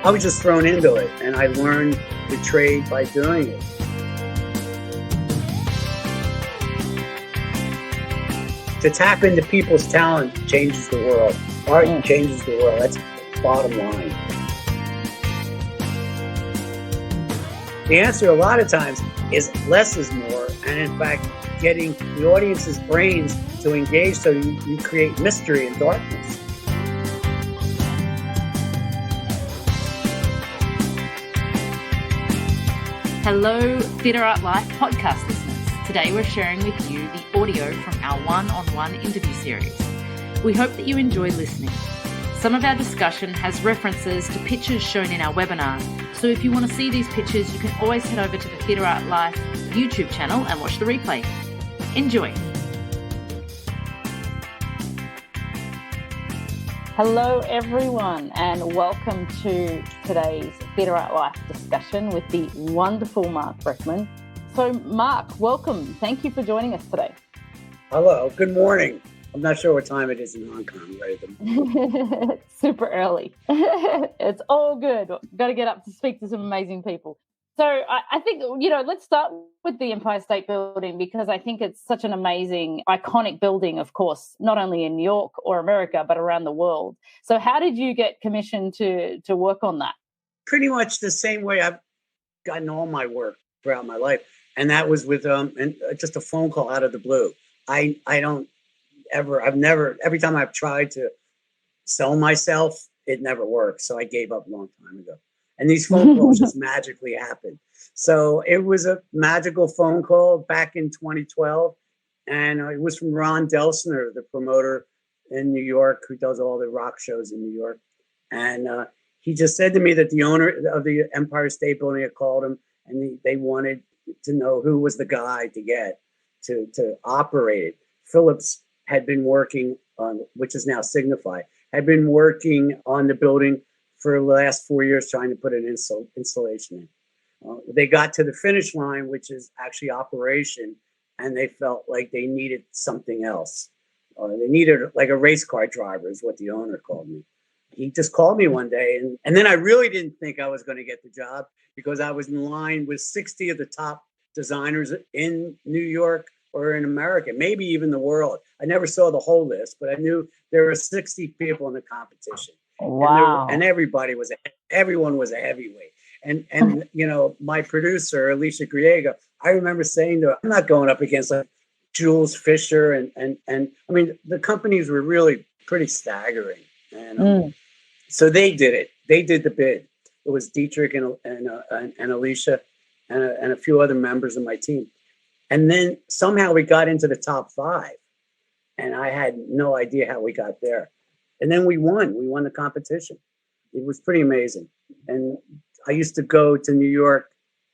I was just thrown into it, and I learned the trade by doing it. To tap into people's talent changes the world. Art changes the world. That's the bottom line. The answer a lot of times is less is more, and in fact, getting the audience's brains to engage so you create mystery and darkness. Hello, TheatreArtLife Podcast listeners. Today we're sharing with you the audio from our one-on-one interview series. We hope that you enjoy listening. Some of our discussion has references to pictures shown in our webinar, so if you want to see these pictures, you can always head over to the TheatreArtLife YouTube channel and watch the replay. Enjoy. Hello everyone, and welcome to today's TheatreArtLife discussion with the wonderful Marc Brickman. So Marc, welcome. Thank you for joining us today. Hello, good morning. I'm not sure what time it is in Hong Kong right at the moment. Super early. It's all good. Got to get up to speak to some amazing people. So I think, let's start with the Empire State Building, because I think it's such an amazing, iconic building, of course, not only in New York or America, but around the world. So how did you get commissioned to work on that? Pretty much the same way I've gotten all my work throughout my life. And that was with just a phone call out of the blue. I've never, every time I've tried to sell myself, it never worked. So I gave up a long time ago. And these phone calls just magically happened. So it was a magical phone call back in 2012. And it was from Ron Delsner, the promoter in New York, who does all the rock shows in New York. And he just said to me that the owner of the Empire State Building had called him, and they wanted to know who was the guy to get to operate it. Philips had been working on, which is now Signify, had been working on the building for the last 4 years trying to put an installation in. They got to the finish line, which is actually operation, and they felt like they needed something else. They needed like a race car driver is what the owner called me. He just called me one day, and then I really didn't think I was going to get the job because I was in line with 60 of the top designers in New York or in America, maybe even the world. I never saw the whole list, but I knew there were 60 people in the competition. Wow. And everyone was a heavyweight. And my producer, Alicia Keys, I remember saying to her, I'm not going up against like Jules Fisher. And I mean, the companies were really pretty staggering. And so they did it. They did the bid. It was Dietrich and Alicia and a few other members of my team. And then somehow we got into the top 5. And I had no idea how we got there. And then we won. We won the competition. It was pretty amazing. And I used to go to New York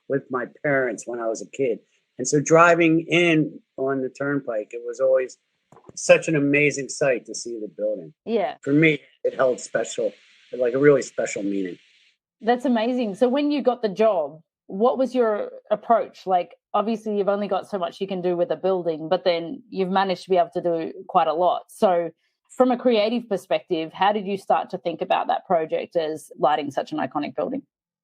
with my parents when I was a kid. And so driving in on the turnpike, it was always such an amazing sight to see the building. Yeah. For me, it held special, like a really special meaning. That's amazing. So when you got the job, what was your approach? Like, obviously, you've only got so much you can do with a building, but then you've managed to be able to do quite a lot. So from a creative perspective, how did you start to think about that project as lighting such an iconic building?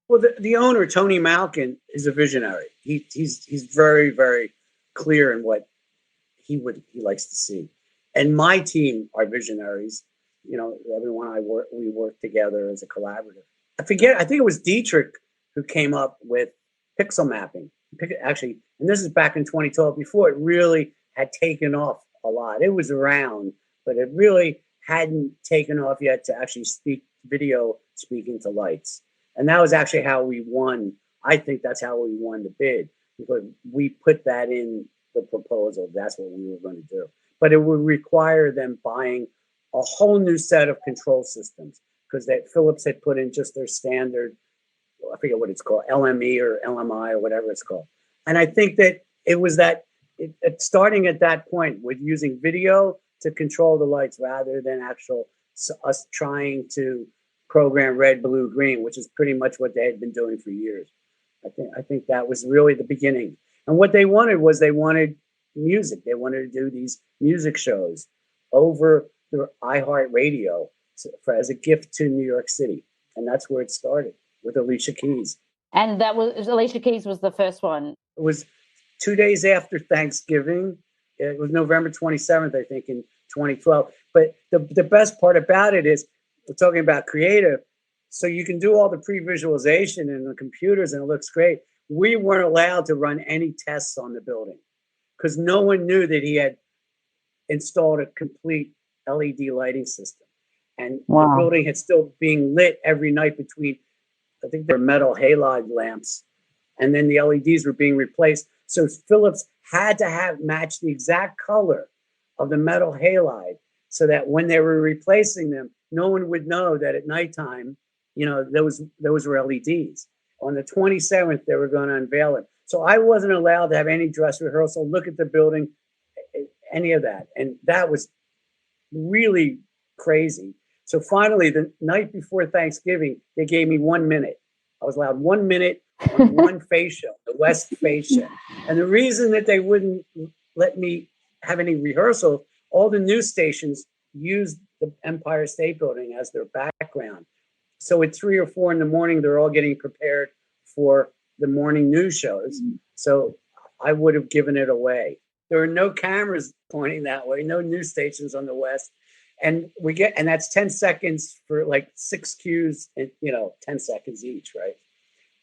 Well, the owner, Tony Malkin, is a visionary. He's very, very clear in what he likes to see. And my team are visionaries. Everyone we work together as a collaborative. I think it was Dietrich who came up with pixel mapping. Actually, and this is back in 2012, before it really had taken off a lot. It was around, but it really hadn't taken off yet to actually speak speaking to lights. And that was actually how we won. I think that's how we won the bid, because we put that in the proposal. That's what we were going to do. But it would require them buying a whole new set of control systems, because Philips had put in just their standard, I forget what it's called, LME or LMI or whatever it's called. And I think that it was starting at that point with using video to control the lights rather than us trying to program red, blue, green, which is pretty much what they had been doing for years. I think that was really the beginning. And what they wanted music. They wanted to do these music shows over the iHeartradio as a gift to New York City. And that's where it started with Alicia Keys. And that was Alicia Keys was the first one. It was 2 days after Thanksgiving. It was November 27th, I think, in 2012. But the best part about it is we're talking about creative. So you can do all the pre-visualization in the computers and it looks great. We weren't allowed to run any tests on the building because no one knew that he had installed a complete LED lighting system. And the building had still being lit every night between, I think they're metal halide lamps. And then the LEDs were being replaced. So Philips had to match the exact color of the metal halide so that when they were replacing them, no one would know that at nighttime, those were LEDs. On the 27th, they were going to unveil it. So I wasn't allowed to have any dress rehearsal, look at the building, any of that. And that was really crazy. So finally, the night before Thanksgiving, they gave me 1 minute. I was allowed 1 minute on one fascia, the West fascia. And the reason that they wouldn't let me have any rehearsal, all the news stations used the Empire State Building as their background. So at 3 or 4 in the morning, they're all getting prepared for the morning news shows. So I would have given it away. There are no cameras pointing that way, no news stations on the West. And that's 10 seconds for like 6 cues, and 10 seconds each, right?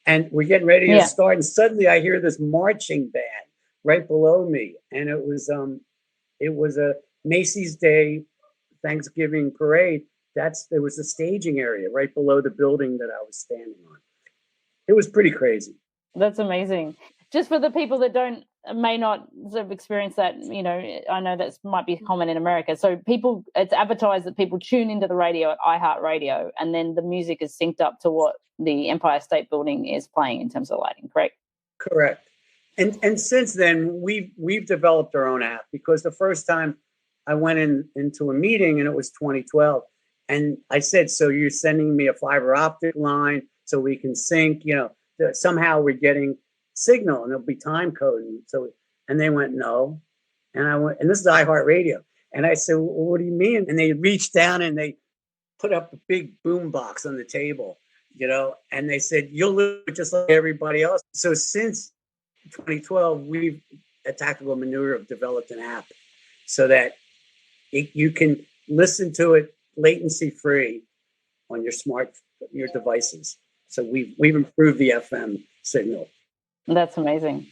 And we're getting ready to start, and suddenly I hear this marching band right below me, and it was a Macy's Day Thanksgiving parade. There was a staging area right below the building that I was standing on. It was pretty crazy. That's amazing. Just for the people that may not sort of experience that, I know that might be common in America. So it's advertised that people tune into the radio at iHeartRadio, and then the music is synced up to what the Empire State Building is playing in terms of lighting, correct? Correct. And since then, we've developed our own app, because the first time I went into a meeting, and it was 2012, and I said, so you're sending me a fiber optic line so we can sync, somehow we're getting signal and it'll be time coding. And they went, no. And I went, and this is iHeartRadio. And I said, well, what do you mean? And they reached down and they put up a big boom box on the table, and they said, you'll look just like everybody else. So since 2012, we've at Tactical Maneuver have developed an app so that you can listen to it latency free on your devices. So we've improved the FM signal. That's amazing.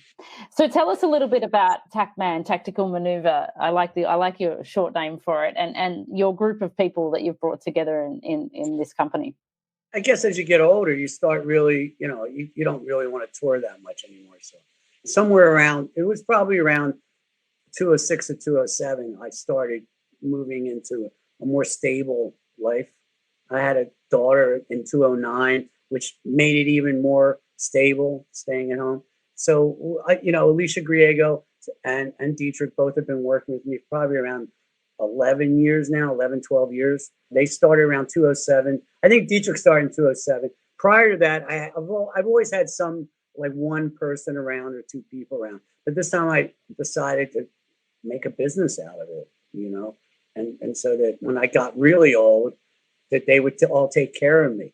So tell us a little bit about TACMAN, Tactical Maneuver. I like your short name for it, and your group of people that you've brought together in this company. I guess as you get older, you start really, you don't really want to tour that much anymore. So somewhere around, it was probably around 2006 or 2007, I started moving into a more stable life. I had a daughter in 2009, which made it even more stable, staying at home. So, Alicia Griego and Dietrich both have been working with me probably around 11 years now, 12 years. They started around 2007. I think Dietrich started in 2007. Prior to that, I've always had some, like one person around or 2 people around. But this time I decided to make a business out of it, and so that when I got really old, that they would all take care of me.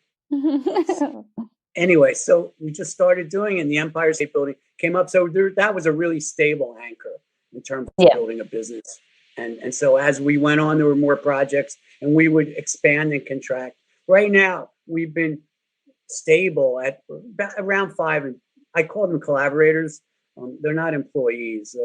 Anyway, so we just started doing it, and the Empire State Building came up. So that was a really stable anchor in terms of building a business. And so as we went on, there were more projects, and we would expand and contract. Right now, we've been stable at around 5, and I call them collaborators. They're not employees.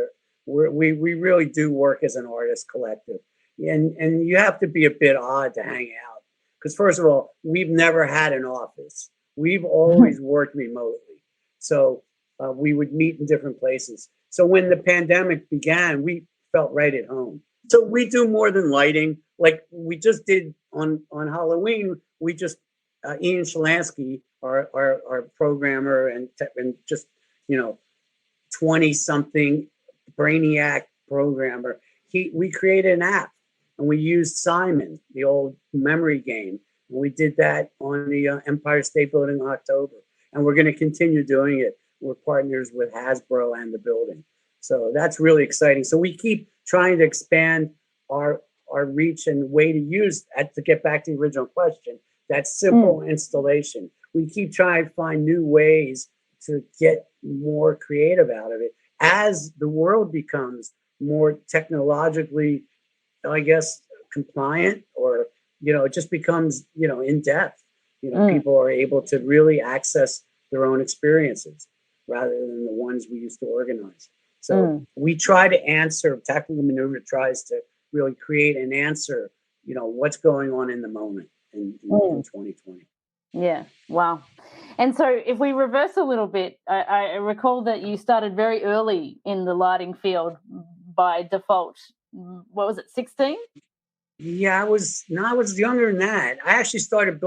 We really do work as an artist collective. And you have to be a bit odd to hang out. Because first of all, we've never had an office. We've always worked remotely. So we would meet in different places. So when the pandemic began, we felt right at home. So we do more than lighting. Like we just did on Halloween, we just, Ian Shalansky, our programmer and just, 20-something brainiac programmer, we created an app, and we used Simon, the old memory game. And we did that on the Empire State Building in October. And we're going to continue doing it. We're partners with Hasbro and the building. So that's really exciting. So we keep trying to expand our reach and way to use, to get back to the original question, that simple installation. We keep trying to find new ways to get more creative out of it as the world becomes more technologically, I guess, compliant, or, it just becomes, in depth. People are able to really access their own experiences rather than the ones we used to organize. So we try to answer, Tactical Maneuver tries to really create and answer, what's going on in the moment in 2020. Yeah. Wow. And so if we reverse a little bit, I recall that you started very early in the lighting field by default. What was it, 16? Yeah, I was younger than that. I actually started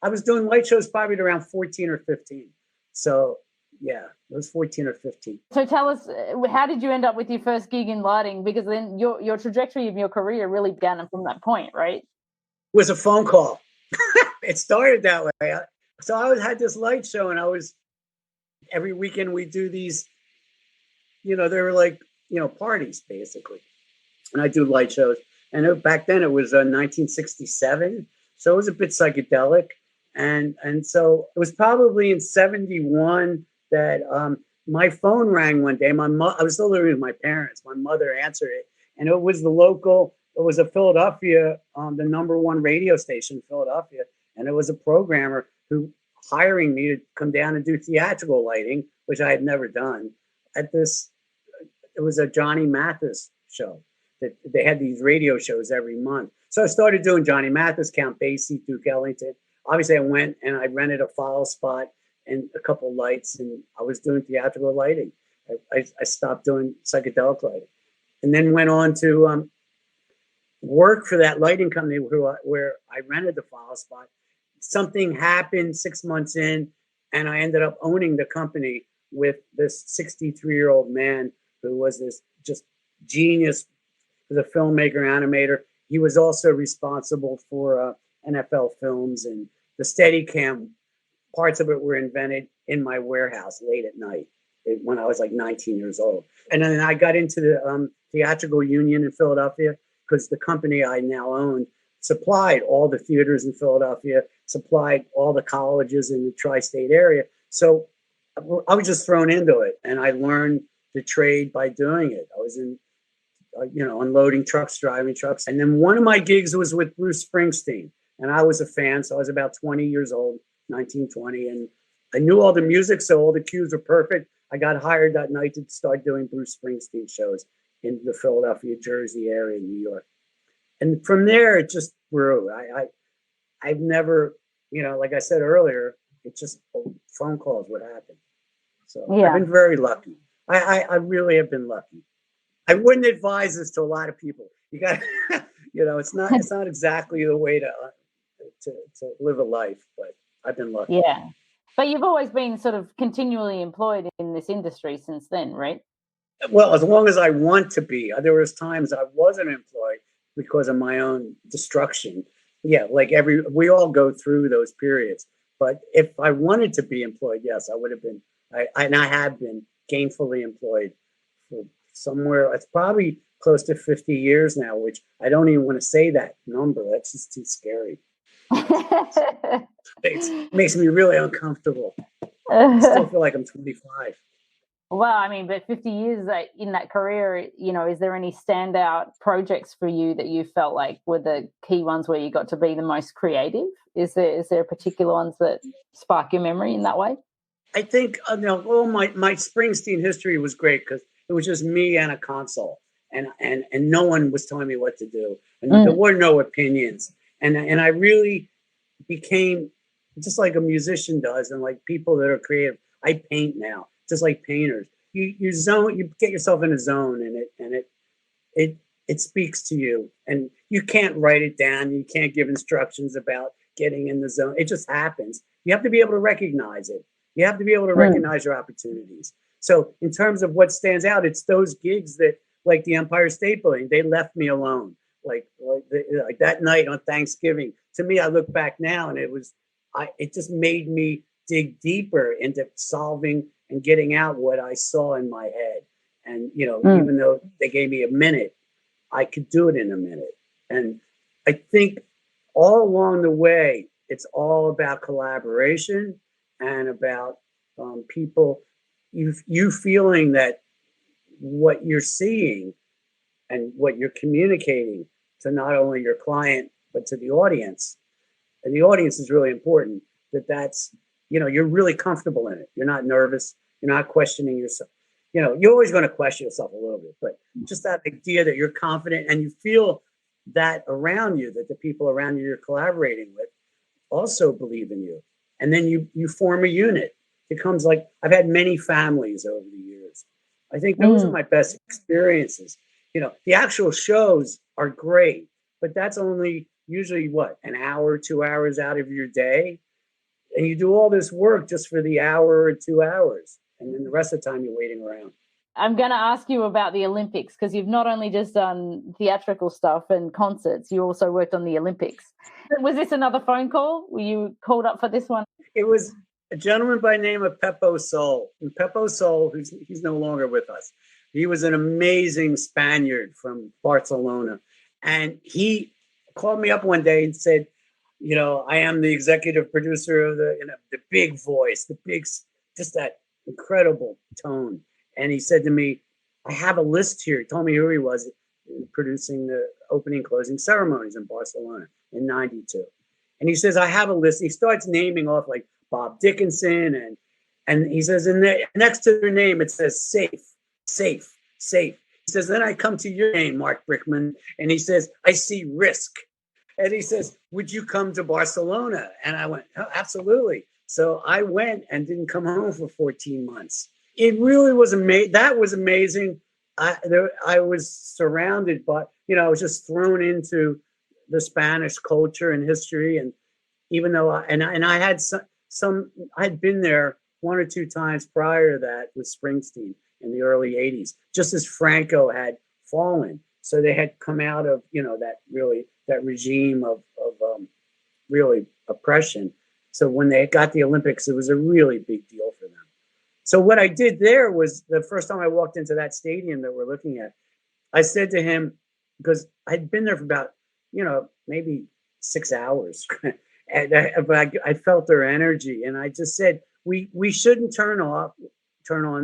I was doing light shows probably at around 14 or 15. So yeah, it was 14 or 15. So tell us, how did you end up with your first gig in lighting? Because then your trajectory of your career really began from that point, right? It was a phone call. It started that way. So I had this light show, and every weekend we do these, they were like, parties basically. And I do light shows. And back then it was 1967. So it was a bit psychedelic. And so it was probably in 71 that my phone rang one day. I was still living with my parents. My mother answered it. And it was a Philadelphia, the #1 radio station in Philadelphia. And it was a programmer who hiring me to come down and do theatrical lighting, which I had never done. It was a Johnny Mathis show. That they had these radio shows every month. So I started doing Johnny Mathis, Count Basie, Duke Ellington. Obviously, I went and I rented a file spot and a couple lights, and I was doing theatrical lighting. I stopped doing psychedelic lighting, and then went on to work for that lighting company where I rented the file spot. Something happened 6 months in, and I ended up owning the company with this 63-year-old man who was this just genius. He was a filmmaker, animator. He was also responsible for NFL films, and the Steadicam. Parts of it were invented in my warehouse late at night when I was like 19 years old. And then I got into the theatrical union in Philadelphia because the company I now own supplied all the theaters in Philadelphia, supplied all the colleges in the tri-state area. So I was just thrown into it, and I learned the trade by doing it. I was in, unloading trucks, driving trucks. And then one of my gigs was with Bruce Springsteen, and I was a fan. So I was about 20 years old, 19, 20, and I knew all the music, so all the cues were perfect. I got hired that night to start doing Bruce Springsteen shows in the Philadelphia, Jersey area, in New York. And from there, it just grew. I've never, like I said earlier, it's just phone calls would happen. So I've been very lucky. I really have been lucky. I wouldn't advise this to a lot of people. You got, it's not exactly the way to live a life, but I've been lucky. Yeah. But you've always been sort of continually employed in this industry since then, right? Well, as long as I want to be. There was times I wasn't employed because of my own destruction. Yeah, like we all go through those periods. But if I wanted to be employed, yes, I would have been. I have been gainfully employed for somewhere. It's probably close to 50 years now, which I don't even want to say that number. That's just too scary. It makes me really uncomfortable. I still feel like I'm 25. Well, I mean, but 50 years in that career, is there any standout projects for you that you felt like were the key ones where you got to be the most creative? Is there particular ones that spark your memory in that way? I think my Springsteen history was great because it was just me and a console, and no one was telling me what to do, and there were no opinions, and I really became just like a musician does, and like people that are creative. I paint now, just like painters. You get yourself in a zone, and it speaks to you, and you can't write it down. You can't give instructions about getting in the zone. It just happens. You have to be able to recognize it. You have to be able to recognize your opportunities. So in terms of what stands out, it's those gigs that, like the Empire State Building, they left me alone. Like that night on Thanksgiving. To me, I look back now, and it just made me dig deeper into solving and getting out what I saw in my head. And, even though they gave me a minute, I could do it in a minute. And I think all along the way, it's all about collaboration and about people, you feeling that what you're seeing and what you're communicating to not only your client, but to the audience. And the audience is really important, that's, you're really comfortable in it. You're not nervous. You're not questioning yourself. You're always going to question yourself a little bit, but just that idea that you're confident and you feel that around you, that the people around you you're collaborating with also believe in you. And then you form a unit. It becomes like, I've had many families over the years. I think those are my best experiences. The actual shows are great, but that's only usually an hour, 2 hours out of your day. And you do all this work just for the hour or 2 hours. And then the rest of the time you're waiting around. I'm going to ask you about the Olympics, because you've not only just done theatrical stuff and concerts, you also worked on the Olympics. Was this another phone call? Were you called up for this one? It was a gentleman by the name of Pepo Sol. And Pepo Sol, he's no longer with us. He was an amazing Spaniard from Barcelona. And he called me up one day and said, I am the executive producer of the big voice, just that incredible tone. And he said to me, I have a list here. He told me who he was producing the opening closing ceremonies in Barcelona in 92. And he says, I have a list. He starts naming off like Bob Dickinson. And he says, next to their name, it says safe. He says, then I come to your name, Marc Brickman. And he says, I see risk. And he says, would you come to Barcelona? And I went, oh, absolutely. So I went and didn't come home for 14 months. It really was amazing. That was amazing. I was surrounded by, I was just thrown into the Spanish culture and history. And even though I had I'd been there 1 or 2 times prior to that with Springsteen in the early 80s, just as Franco had fallen. So they had come out of, that regime of really oppression. So when they got the Olympics, it was a really big deal for them. So what I did there was, the first time I walked into that stadium that we're looking at, I said to him, because I'd been there for about, maybe 6 hours, and I felt their energy, and I just said, we shouldn't turn on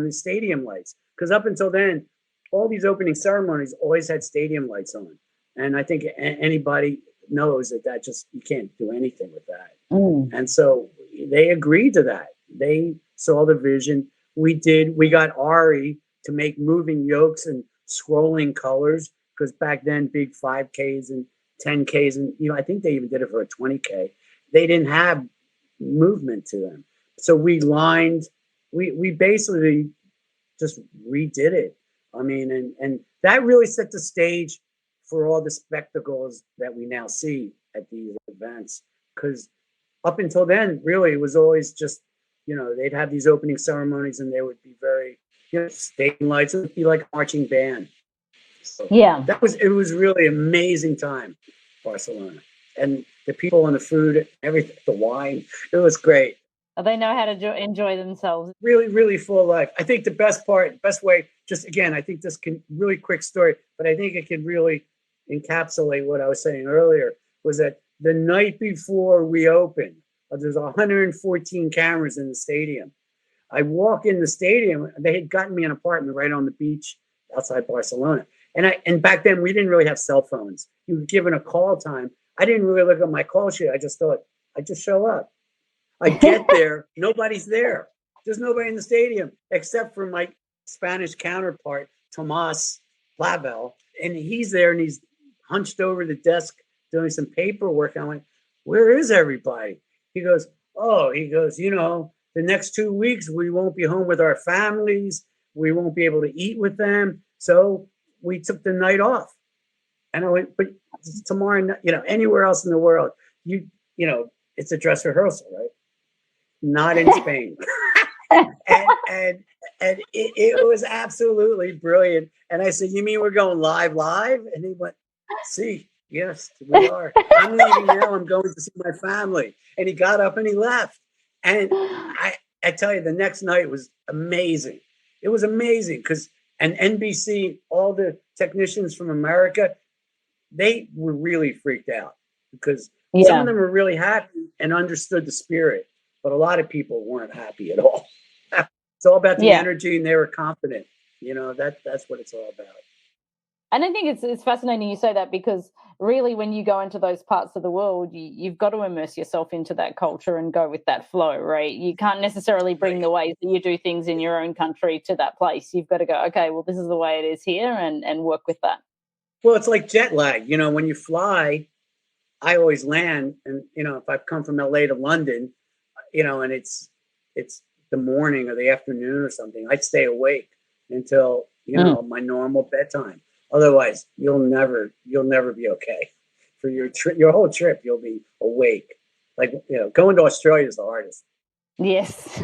the stadium lights, because up until then, all these opening ceremonies always had stadium lights on, and I think anybody knows that just, you can't do anything with that. And so they agreed to that. They saw the vision. We got Ari to make moving yokes and scrolling colors, because back then big 5Ks and 10Ks, and I think they even did it for a 20K. They didn't have movement to them. So we basically just redid it. I mean, and that really set the stage for all the spectacles that we now see at these events. Because up until then, really, it was always just, they'd have these opening ceremonies and they would be very, stadium lights. It would be like a marching band. So yeah. It was really amazing time, Barcelona. And the people and the food, everything, the wine, it was great. They know how to enjoy themselves. Really, really full life. I think the best way, just again, I think this can, really quick story, but I think it can really encapsulate what I was saying earlier, was that the night before we opened, there's 114 cameras in the stadium. I walk in the stadium, they had gotten me an apartment right on the beach outside Barcelona. And back then we didn't really have cell phones. You were given a call time. I didn't really look at my call sheet. I just thought, I'd just show up. I get there, nobody's there. There's nobody in the stadium except for my Spanish counterpart, Tomas Label. And he's there and he's hunched over the desk doing some paperwork. I went, where is everybody? He goes, the next 2 weeks we won't be home with our families. We won't be able to eat with them. So we took the night off. And I went, but tomorrow, anywhere else in the world, it's a dress rehearsal, right? Not in Spain. and it was absolutely brilliant. And I said, you mean we're going live? And he went, see, yes, we are. I'm leaving now. I'm going to see my family. And he got up and he left. And I tell you, the next night was amazing. It was amazing because, and NBC, all the technicians from America, they were really freaked out because Some of them were really happy and understood the spirit, but a lot of people weren't happy at all. It's all about the energy, and they were confident. That's what it's all about. And I think it's fascinating you say that, because really when you go into those parts of the world, you've got to immerse yourself into that culture and go with that flow, right? You can't necessarily bring the ways that you do things in your own country to that place. You've got to go, okay, well, this is the way it is here, and work with that. Well, it's like jet lag. When you fly, I always land, and if I've come from LA to London, and it's the morning or the afternoon or something, I'd stay awake until my normal bedtime. Otherwise, you'll never be okay for your trip. Your whole trip, you'll be awake. Like going to Australia is the hardest. Yes.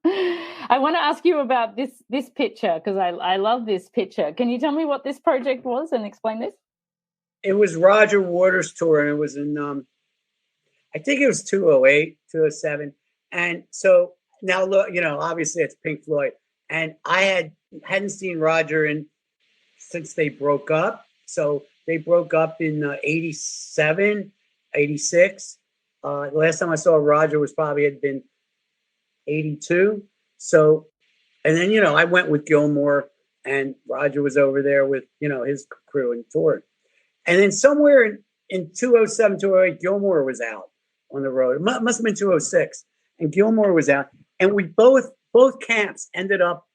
I want to ask you about this picture, because I love this picture. Can you tell me what this project was and explain this? It was Roger Waters' tour, and it was in I think it was 2008, 2007. And so now look, obviously it's Pink Floyd, and I hadn't seen Roger since they broke up. So they broke up in 87, 86. The last time I saw Roger was had been 82. So, and then, I went with Gilmore, and Roger was over there with, his crew and toured. And then somewhere in 2007, 2008, Gilmore was out on the road. It must have been 2006. And Gilmore was out. And we both camps ended up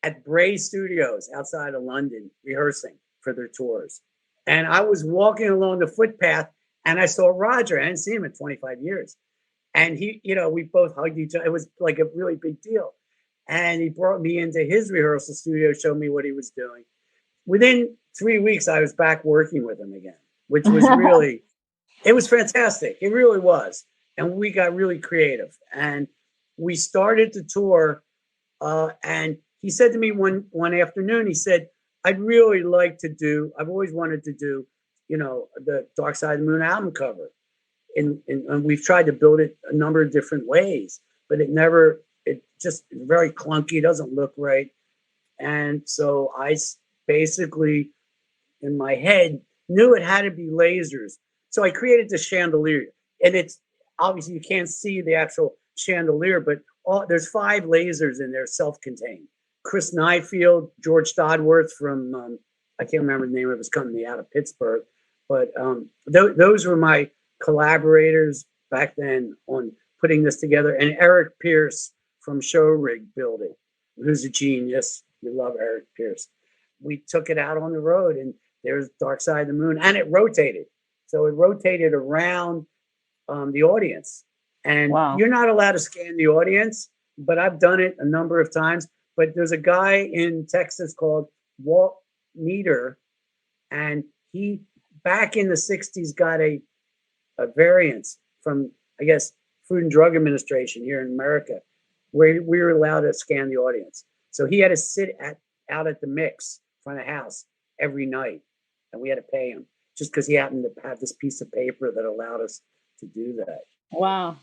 at Bray Studios outside of London rehearsing for their tours. And I was walking along the footpath, and I saw Roger. I hadn't seen him in 25 years. And he, we both hugged each other. It was like a really big deal. And he brought me into his rehearsal studio, showed me what he was doing. Within 3 weeks, I was back working with him again, which was really, it was fantastic. It really was. And we got really creative. And we started the tour, and he said to me one afternoon, he said, I'd really like to I've always wanted to do, the Dark Side of the Moon album cover. And we've tried to build it a number of different ways, but it just very clunky, doesn't look right. And so I basically, in my head, knew it had to be lasers. So I created the chandelier, and it's obviously you can't see the actual chandelier, but there's 5 lasers in there, self-contained. Chris Nyfield, George Stodworth from, I can't remember the name of his company out of Pittsburgh, but those were my collaborators back then on putting this together. And Eric Pierce from Show Rig Building, who's a genius. We love Eric Pierce. We took it out on the road, and there's Dark Side of the Moon, and it rotated. So it rotated around the audience. And You're not allowed to scan the audience, but I've done it a number of times. But there's a guy in Texas called Walt Meter, and he, back in the 60s, got a variance from, I guess, Food and Drug Administration here in America, where we were allowed to scan the audience. So he had to sit out at the mix in front of the house every night, and we had to pay him just because he happened to have this piece of paper that allowed us to do that. Wow.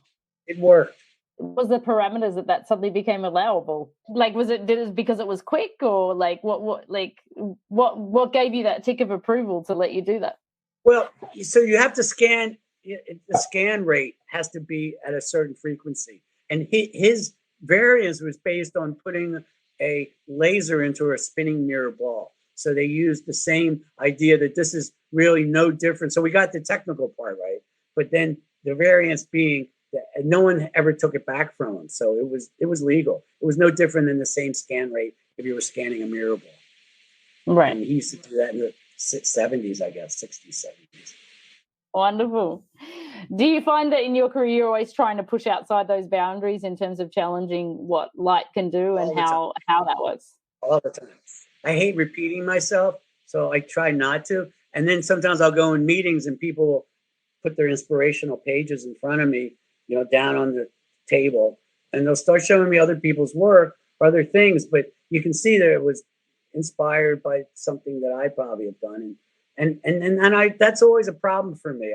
It worked. Was the parameters that suddenly became allowable? Like, did it because it was quick, or like what gave you that tick of approval to let you do that? Well, so you have to scan. The scan rate has to be at a certain frequency, and his variance was based on putting a laser into a spinning mirror ball. So they used the same idea that this is really no different. So we got the technical part right, but then the variance being that no one ever took it back from him. So it was legal. It was no different than the same scan rate if you were scanning a mirror ball. Right. And he used to do that in the 70s, I guess, 60s, 70s. Wonderful. Do you find that in your career you're always trying to push outside those boundaries in terms of challenging what light can do and how that works? All the time. I hate repeating myself, so I try not to. And then sometimes I'll go in meetings and people will put their inspirational pages in front of me, down on the table, and they'll start showing me other people's work or other things. But you can see that it was inspired by something that I probably have done. And that's always a problem for me.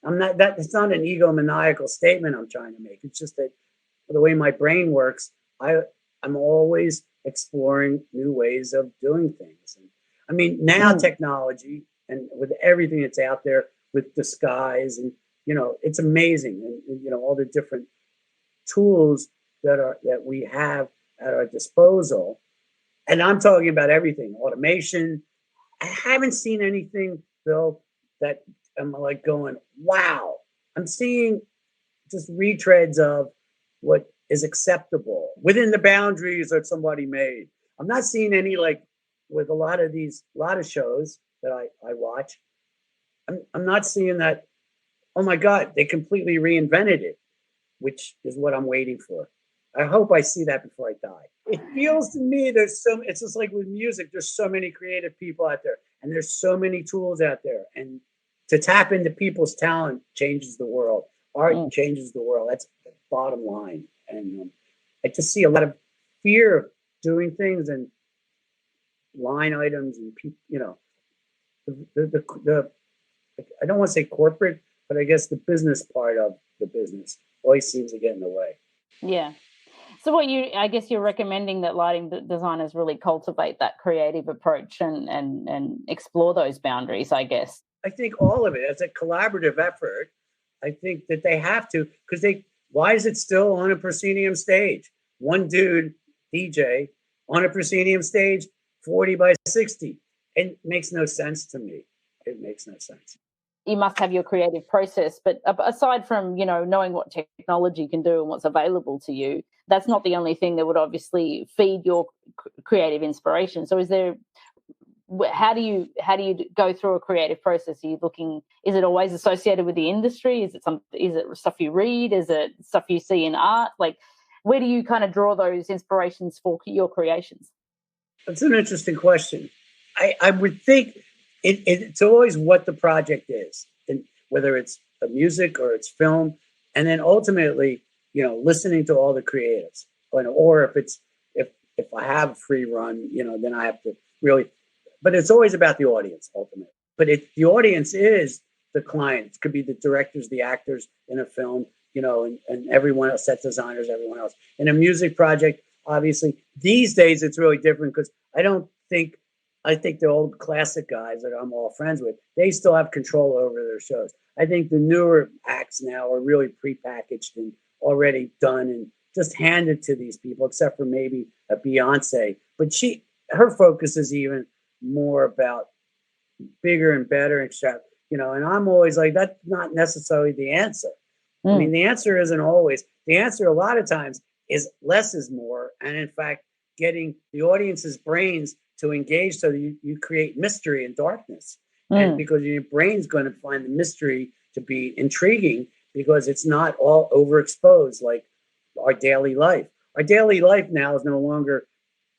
I'm not that. It's not an egomaniacal statement I'm trying to make. It's just that the way my brain works, I'm always exploring new ways of doing things. And I mean, now technology and with everything that's out there, with disguise, and it's amazing, and all the different tools that we have at our disposal. And I'm talking about everything, automation. I haven't seen anything, Bill, that I'm like going, wow. I'm seeing just retreads of what is acceptable within the boundaries that somebody made. I'm not seeing any, like with a lot of shows that I watch. I'm not seeing that. Oh my God, they completely reinvented it, which is what I'm waiting for. I hope I see that before I die. It feels to me it's just like with music, there's so many creative people out there, and there's so many tools out there. And to tap into people's talent changes the world. Art changes the world. That's the bottom line. And I just see a lot of fear of doing things and line items and people, the I don't want to say corporate, but I guess the business part of the business always seems to get in the way. Yeah. So I guess you're recommending that lighting designers really cultivate that creative approach and explore those boundaries, I guess. I think all of it as a collaborative effort. I think that they have to, because why is it still on a proscenium stage? One dude, DJ, on a proscenium stage, 40 by 60. It makes no sense to me. It makes no sense. You must have your creative process, but aside from, knowing what technology can do and what's available to you, that's not the only thing that would obviously feed your creative inspiration. So how do you go through a creative process? Are you looking, is it always associated with the industry? Is it stuff you read? Is it stuff you see in art? Like, where do you kind of draw those inspirations for your creations? That's an interesting question. I would think it's always what the project is, and whether it's a music or it's film, and then ultimately, listening to all the creatives, or if I have a free run, then I have to really. But it's always about the audience ultimately. But the audience is the client. It could be the directors, the actors in a film, and everyone else, set designers, everyone else. In a music project, obviously, these days it's really different because I think the old classic guys that I'm all friends with, they still have control over their shows. I think the newer acts now are really prepackaged and already done and just handed to these people, except for maybe a Beyonce. But her focus is even more about bigger and better and stuff, and I'm always like, that's not necessarily the answer. I mean, the answer isn't always. The answer a lot of times is less is more. And in fact, getting the audience's brains to engage so that you create mystery and darkness. And because your brain's going to find the mystery to be intriguing because it's not all overexposed like our daily life. Our daily life now is no longer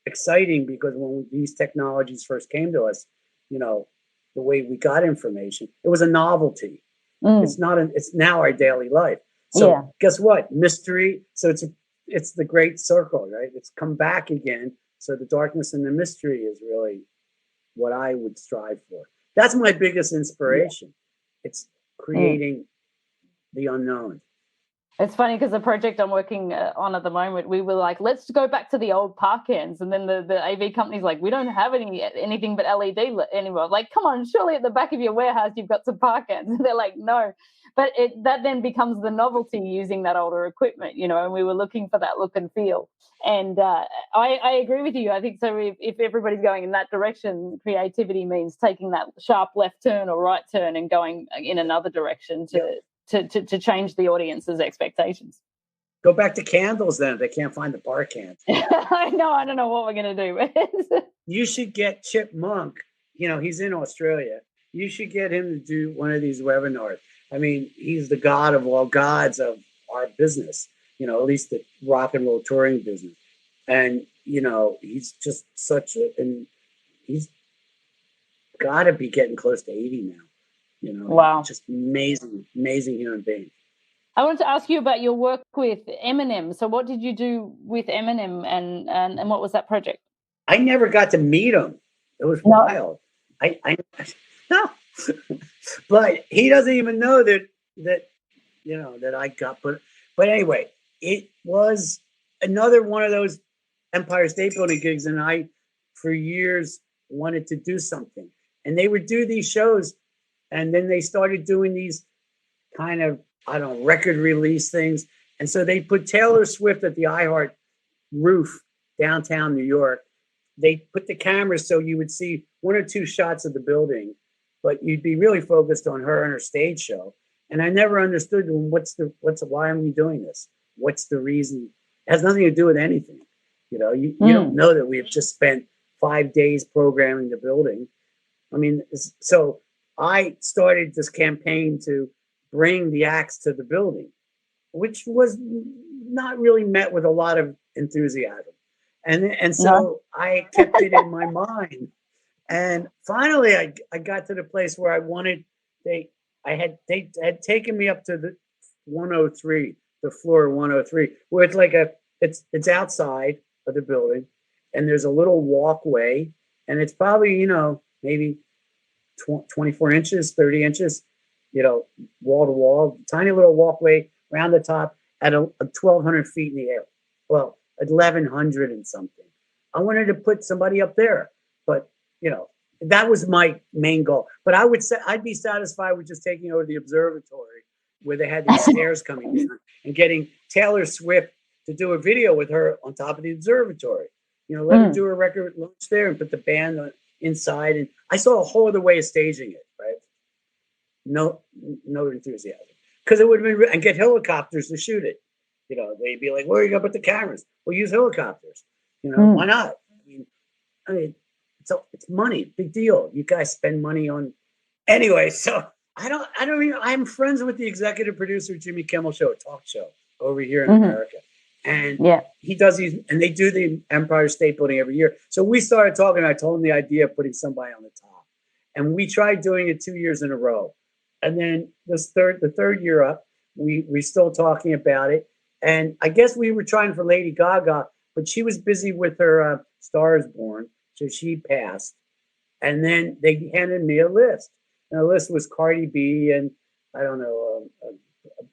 exciting because when these technologies first came to us, the way we got information, it was a novelty. It's now our daily life. So Guess what? Mystery. So it's the great circle, right? It's come back again. So the darkness and the mystery is really what I would strive for. That's my biggest inspiration. It's creating the unknown. It's funny because the project I'm working on at the moment, we were like, let's go back to the old park ends. And then the AV company's like, we don't have anything but LED anymore. Like, come on, surely at the back of your warehouse, you've got some park ends. And they're like, no. But that then becomes the novelty using that older equipment, and we were looking for that look and feel. And I agree with you. I think so. If everybody's going in that direction, creativity means taking that sharp left turn or right turn and going in another direction to change the audience's expectations. Go back to candles then if they can't find the bar cans. I don't know what we're going to do. You should get Chip Monk. He's in Australia. You should get him to do one of these webinars. I mean, he's the god of all gods of our business, at least the rock and roll touring business. And, he's just and he's got to be getting close to 80 now. Wow. Just amazing human being. I wanted to ask you about your work with Eminem. So what did you do with Eminem and what was that project? I never got to meet him. It was wild. No. But he doesn't even know that I got but anyway, it was another one of those Empire State Building gigs, and I for years wanted to do something. And they would do these shows And then they started doing these kind of, I don't know, record release things. And so they put Taylor Swift at the iHeart roof downtown New York. They put the cameras so you would see one or two shots of the building, but you'd be really focused on her and her stage show. And I never understood why am we doing this? What's the reason? It has nothing to do with anything. You know, you don't know that we have just spent 5 days programming the building. I mean, so I started this campaign to bring the acts to the building, which was not really met with a lot of enthusiasm. And so I kept it in my mind. And finally I got to the place where I wanted, they had taken me up to the 103, the floor 103, where it's like it's outside of the building, and there's a little walkway, and it's probably, you know, maybe 24 inches, 30 inches, you know, wall to wall, tiny little walkway around the top at a 1,200 feet in the air. Well, 1,100 and something. I wanted to put somebody up there, but you know, that was my main goal. But I would say I'd be satisfied with just taking over the observatory where they had these stairs coming down and getting Taylor Swift to do a video with her on top of the observatory. You know, let her do a record launch there and put the band inside. And I saw a whole other way of staging it, right? No enthusiasm. Because it would have been, and get helicopters to shoot it. You know, they'd be like, where are you going to put the cameras? We'll use helicopters. You know, why not? I mean, it's money, big deal. You guys spend money on, anyway. So I'm friends with the executive producer, Jimmy Kimmel Show, a talk show over here in America. And he does these, and they do the Empire State Building every year. So we started talking. I told him the idea of putting somebody on the top, and we tried doing it 2 years in a row. And then the third year up, we still talking about it. And I guess we were trying for Lady Gaga, but she was busy with her Star is Born, so she passed. And then they handed me a list. And the list was Cardi B and, I don't know,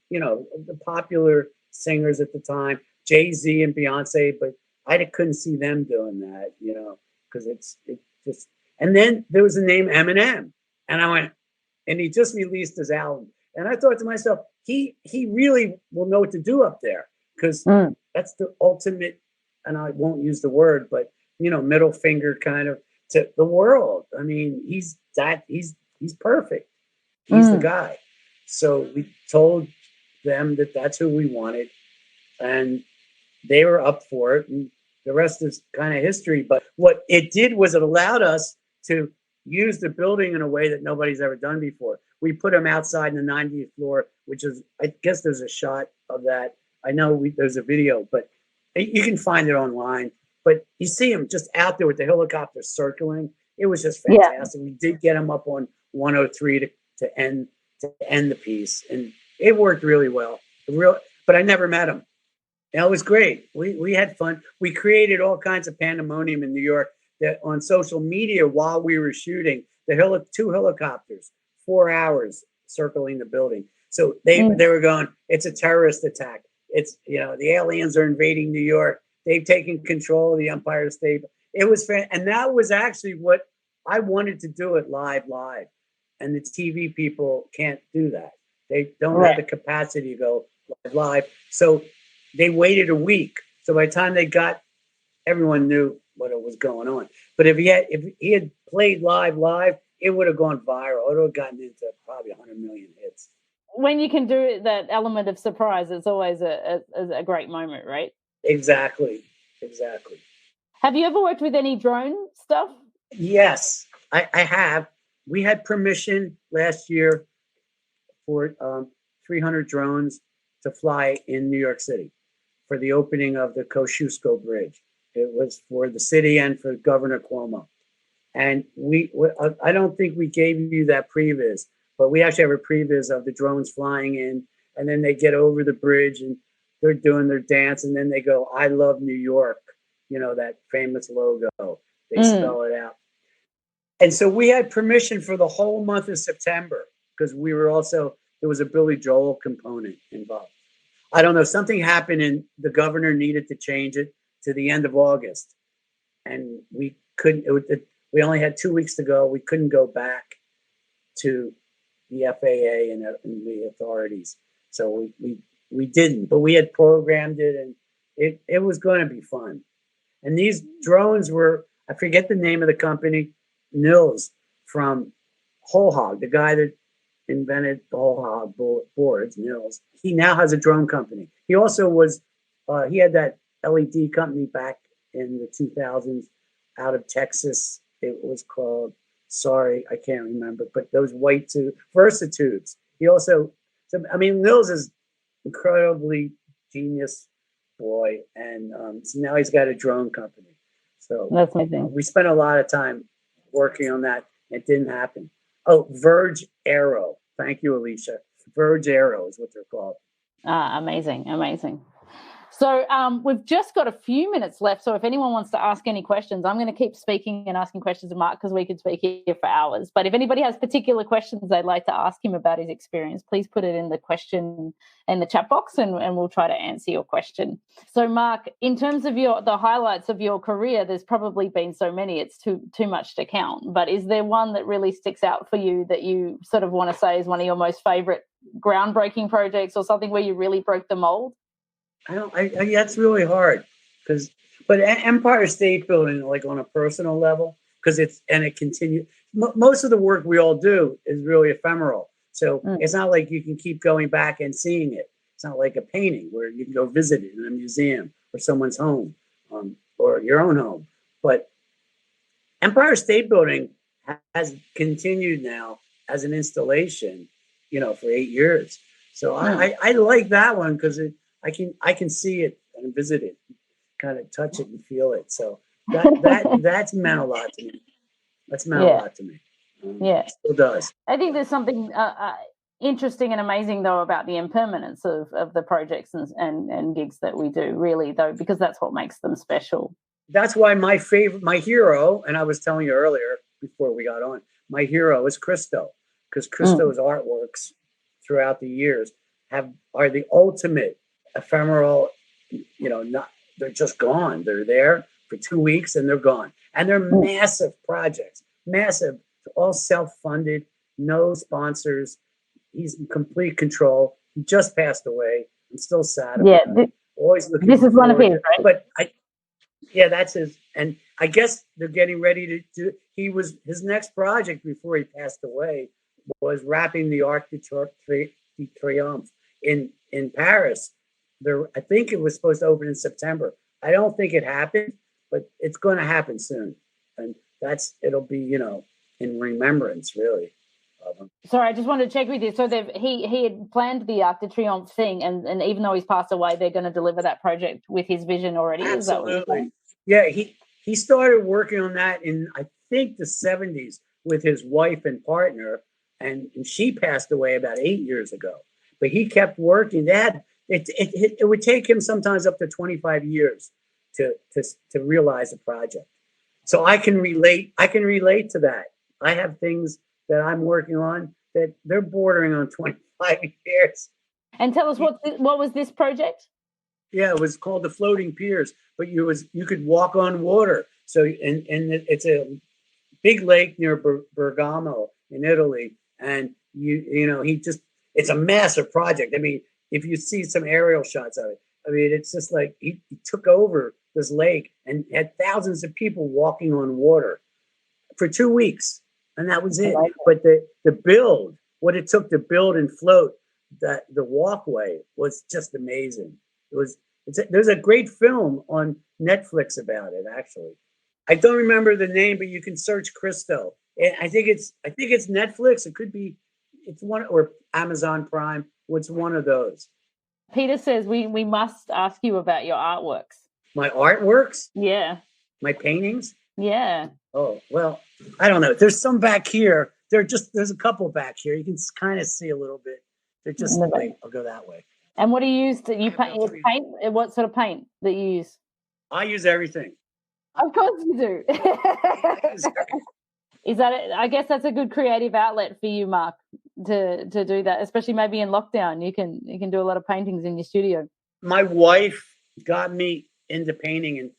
you know, the popular singers at the time, Jay-Z and Beyonce, but I couldn't see them doing that, you know, because it just, and then there was the name Eminem. And I went, and he just released his album. And I thought to myself, he really will know what to do up there, because that's the ultimate, and I won't use the word, but, you know, middle finger kind of to the world. I mean, he's perfect. He's the guy. So we told them that that's who we wanted, and they were up for it. And the rest is kind of history. But what it did was it allowed us to use the building in a way that nobody's ever done before. We put them outside in the 90th floor, which is, I guess there's a shot of that. I know there's a video, but you can find it online. But you see them just out there with the helicopter circling. It was just fantastic. We did get them up on 103 to end the piece, and it worked really well. But I never met them. It was great. We had fun. We created all kinds of pandemonium in New York that on social media while we were shooting. The two helicopters, 4 hours circling the building. So they were going, it's a terrorist attack. It's, you know, the aliens are invading New York. They've taken control of the Empire State. It was and that was actually what I wanted to do it live. And the TV people can't do that. They don't have the capacity to go live. So they waited a week. So by the time they got, everyone knew what was going on. But if he had played live, it would have gone viral. It would have gotten into probably 100 million hits. When you can do that element of surprise, it's always a great moment, right? Exactly. Have you ever worked with any drone stuff? Yes, I have. We had permission last year for 300 drones to fly in New York City for the opening of the Kosciuszko Bridge. It was for the city and for Governor Cuomo. And I don't think we gave you that previs, but we actually have a previs of the drones flying in, and then they get over the bridge and they're doing their dance, and then they go, "I love New York," you know, that famous logo. They spell it out. And so we had permission for the whole month of September, because we were also, there was a Billy Joel component involved. I don't know, something happened and the governor needed to change it to the end of August. And we couldn't, we only had 2 weeks to go. We couldn't go back to the FAA and the authorities. So we didn't, but we had programmed it, and it was going to be fun. And these drones were, I forget the name of the company, Nils from Whole Hog, the guy that invented the Whole Hog boards, Nils. He now has a drone company. He also was, he had that LED company back in the 2000s out of Texas. It was called, sorry, I can't remember, but those white Versitudes. He also, I mean, Nils is incredibly genius boy, and so now he's got a drone company. So that's amazing. We spent a lot of time working on that. It didn't happen. Oh, Verge Aero. Thank you, Alicia. Verge Aero is what they're called. Amazing. So we've just got a few minutes left. So if anyone wants to ask any questions, I'm going to keep speaking and asking questions of Marc because we could speak here for hours. But if anybody has particular questions they'd like to ask him about his experience, please put it in the question in the chat box and we'll try to answer your question. So Marc, in terms of the highlights of your career, there's probably been so many, it's too much to count. But is there one that really sticks out for you that you sort of want to say is one of your most favorite groundbreaking projects or something where you really broke the mold? That's really hard but Empire State Building, like on a personal level, because it continues. Most of the work we all do is really ephemeral. So it's not like you can keep going back and seeing it. It's not like a painting where you can go visit it in a museum or someone's home or your own home. But Empire State Building has continued now as an installation, for 8 years. So I like that one because I can see it and visit it, kind of touch it and feel it. So that's meant a lot to me. That's meant a lot to me. It still does. I think there's something interesting and amazing though about the impermanence of the projects and gigs that we do, really though, because that's what makes them special. That's why my hero, and I was telling you earlier before we got on, my hero is Christo, because Christo's artworks throughout the years are the ultimate ephemeral, they're just gone. They're there for 2 weeks and they're gone. And they're massive projects, massive, all self-funded, no sponsors. He's in complete control. He just passed away. I'm still sad about it. Always looking. This is one of his, right? But that's his. And I guess they're getting ready to do. His next project before he passed away was wrapping the Arc de Triomphe in Paris. I think it was supposed to open in September. I don't think it happened, but it's going to happen soon, and it'll be in remembrance really of him. Sorry, I just wanted to check with you. So he had planned the Arc de Triomphe thing, and even though he's passed away, they're going to deliver that project with his vision already. Absolutely. Is that what you're saying? Yeah, he started working on that in I think the 70s with his wife and partner, and she passed away about 8 years ago. But he kept working. It would take him sometimes up to 25 years to realize a project. So I can relate to that. I have things that I'm working on that they're bordering on 25 years. And tell us what was this project? Yeah, it was called the Floating Piers, but you could walk on water. So and it's a big lake near Bergamo in Italy, and it's a massive project. I mean, if you see some aerial shots of it, it's just like he took over this lake and had thousands of people walking on water for 2 weeks, and that was it. But the build, what it took to build and float the walkway was just amazing. There's a great film on Netflix about it. Actually, I don't remember the name, but you can search Christo. I think it's Netflix. It could be it's one or Amazon Prime. What's one of those? Peter says we must ask you about your artworks. My artworks? Yeah. My paintings? Yeah. Oh, well, I don't know. There's some back here. There's a couple back here. You can kind of see a little bit. They're just I'll go that way. And what do you use to paint? What sort of paint that you use? I use everything. Of course you do. Is that it? I guess that's a good creative outlet for you, Marc, to do that, especially maybe in lockdown. You can do a lot of paintings in your studio. My wife got me into painting in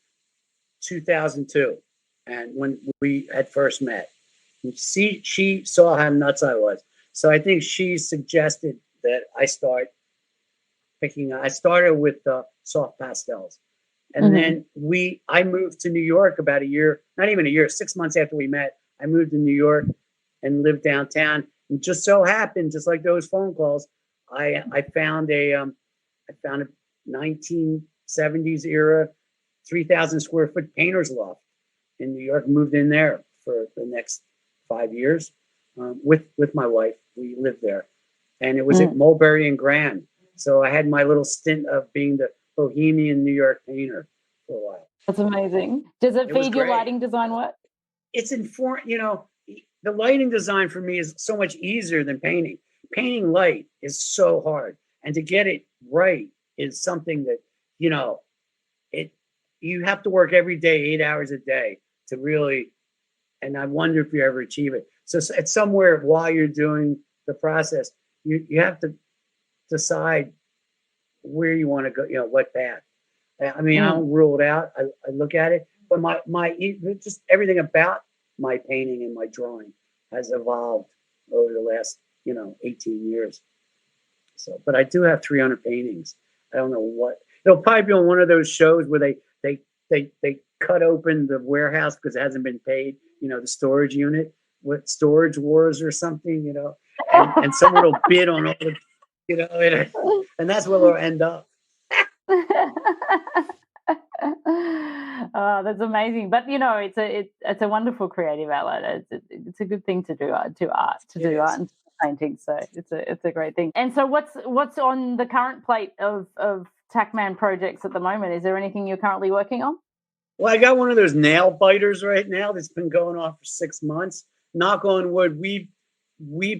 2002, and when we had first met, she saw how nuts I was. So I think she suggested that I start I started with soft pastels. And then I moved to New York about a year, not even a year, 6 months after we met. I moved to New York and lived downtown. And just so happened, just like those phone calls, I found a 1970s era 3,000 square foot painter's loft in New York. Moved in there for the next 5 years with my wife. We lived there, and it was at Mulberry and Grand. So I had my little stint of being the bohemian New York painter for a while. That's amazing. Does it feed your lighting design work? It's important. The lighting design for me is so much easier than painting. Painting light is so hard, and to get it right is something that you have to work every day, 8 hours a day to really. And I wonder if you ever achieve it. So it's somewhere while you're doing the process, you have to decide where you want to go. What path. I mean, I don't rule it out. I look at it, but my just everything about my painting and my drawing has evolved over the last 18 years. So, but I do have 300 paintings. I don't know what it'll probably be on one of those shows where they cut open the warehouse because it hasn't been paid. The storage unit with Storage Wars or something. And someone will bid on all the, and that's where they'll end up. Oh, that's amazing. But it's a wonderful creative outlet. It's a good thing to do art and painting. So it's a great thing. And so what's on the current plate of TACMAN projects at the moment? Is there anything you're currently working on? Well, I got one of those nail biters right now that's been going on for 6 months. Knock on wood, we've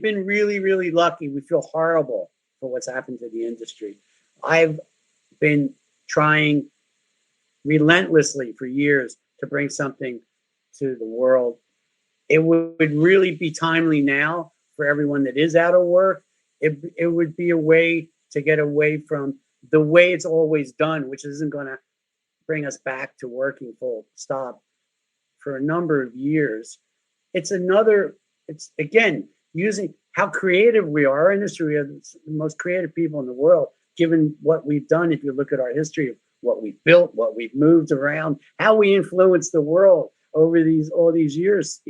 been really, really lucky. We feel horrible for what's happened to the industry. I've been trying relentlessly for years to bring something to the world. It would really be timely now for everyone that is out of work. It would be a way to get away from the way it's always done, which isn't going to bring us back to working full stop for a number of years. It's again, using how creative we are. Our industry, we have the most creative people in the world, given what we've done. If you look at our history of what we've built, what we've moved around, how we influenced the world over all these years,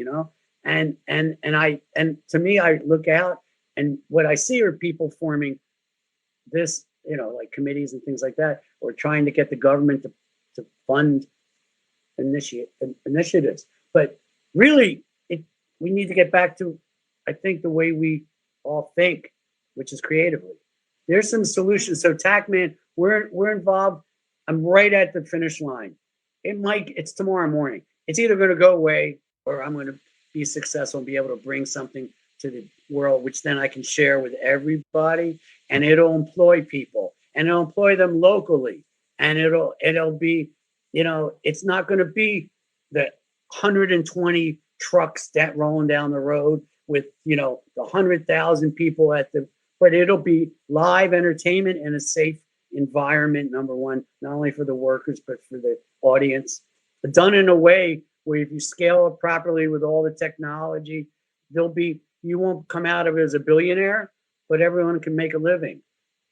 and to me, I look out and what I see are people forming this, like committees and things like that, or trying to get the government to fund initiatives. But really, we need to get back to, I think, the way we all think, which is creatively. There's some solutions. So TACMAN, we're involved. I'm right at the finish line. It's tomorrow morning. It's either going to go away or I'm going to be successful and be able to bring something to the world, which then I can share with everybody, and it'll employ people, and it'll employ them locally, and it'll be, it's not going to be the 120 trucks that rolling down the road with, the 100,000 people but it'll be live entertainment in a safe environment, number one, not only for the workers, but for the audience, but done in a way where if you scale it properly with all the technology, you won't come out of it as a billionaire, but everyone can make a living,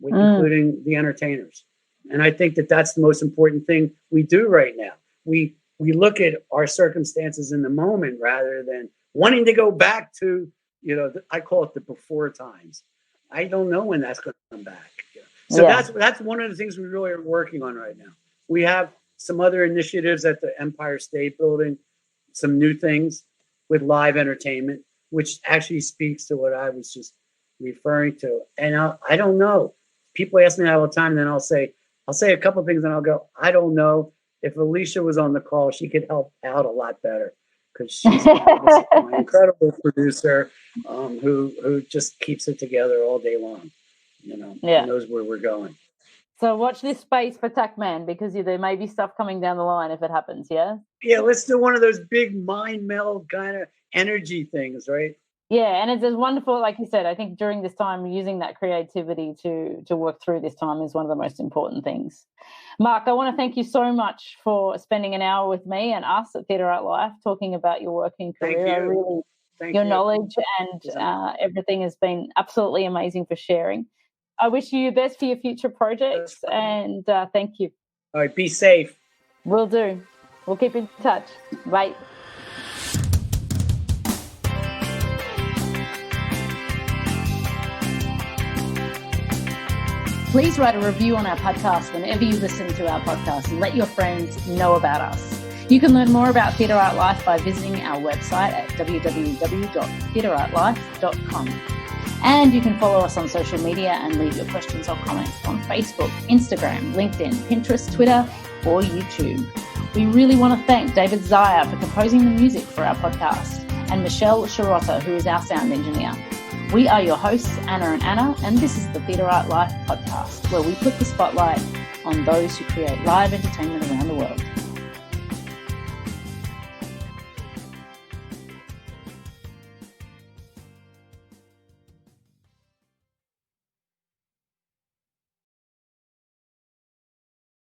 including the entertainers. And I think that that's the most important thing we do right now. We look at our circumstances in the moment rather than wanting to go back to, I call it the before times. I don't know when that's going to come back. So that's one of the things we really are working on right now. We have some other initiatives at the Empire State Building, some new things with live entertainment, which actually speaks to what I was just referring to. And I don't know. People ask me that all the time, and then I'll say a couple of things, and I'll go, I don't know. If Alicia was on the call, she could help out a lot better because she's my incredible producer who just keeps it together all day long. Knows where we're going. So watch this space for TACMAN because there may be stuff coming down the line if it happens. Yeah. Yeah, let's do one of those big mind meld kind of energy things, right? Yeah, and it's wonderful, like you said, I think during this time, using that creativity to work through this time is one of the most important things. Marc, I want to thank you so much for spending an hour with me and us at Theatre Art Life talking about your working career. your knowledge and everything has been absolutely amazing for sharing. I wish you the best for your future projects, and thank you. All right, be safe. Will do. We'll keep in touch. Bye. Please write a review on our podcast whenever you listen to our podcast and let your friends know about us. You can learn more about Theatre Art Life by visiting our website at www.theatreartlife.com. And you can follow us on social media and leave your questions or comments on Facebook, Instagram, LinkedIn, Pinterest, Twitter, or YouTube. We really want to thank David Zaya for composing the music for our podcast, and Michelle Sharotta, who is our sound engineer. We are your hosts, Anna and Anna, and this is the Theatre Art Life Podcast, where we put the spotlight on those who create live entertainment around the world.